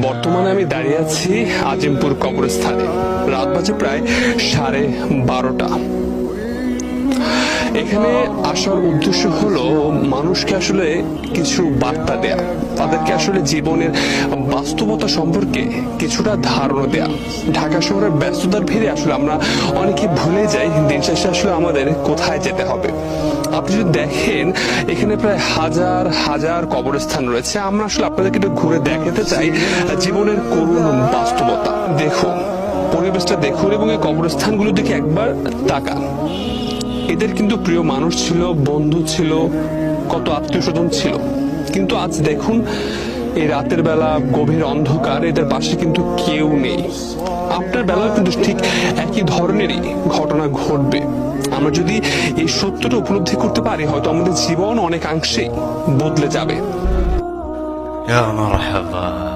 বর্তমানে আমি দাঁড়িয়ে আছি আজিমপুর কবরস্থানে। রাত বাজে প্রায় 12:30। এখানে আসার উদ্দেশ্য হলো মানুষকে আসলে কিছু বার্তা দেয়া, তাদেরকে আসলে জীবনের বাস্তবতা সম্পর্কে কিছুটা ধারণা দেয়া। ঢাকা শহরের ব্যস্ততার ভিড়ে আসলে আমরা অনেকে ভুলে যাই দিন শেষে আসলে আমাদের কোথায় যেতে হবে। আপনি যদি দেখেন এখানে প্রায় হাজার হাজার কবরস্থান রয়েছে। আমরা আসলে আপনাদেরকে একটু ঘুরে দেখাতে চাই জীবনের করুণ বাস্তবতা। দেখুন, পরিবেশটা দেখুন এবং এই কবরস্থানগুলোর দিকে একবার তাকান। এদের কিন্তু প্রিয় মানুষ ছিল, বন্ধু ছিল, কত আত্মীয় স্বজন ছিল, কিন্তু আজ দেখুন এই রাতের বেলা গভীর অন্ধকার, এদের পাশে কিন্তু কেউ নেই। আপনার বেলাও কিন্তু ঠিক একই ধরনেরই ঘটনা ঘটবে। আমরা যদি এই সত্যটা উপলব্ধি করতে পারি, হয়তো আমাদের জীবন অনেকাংশেই বদলে যাবে। يا مرحبا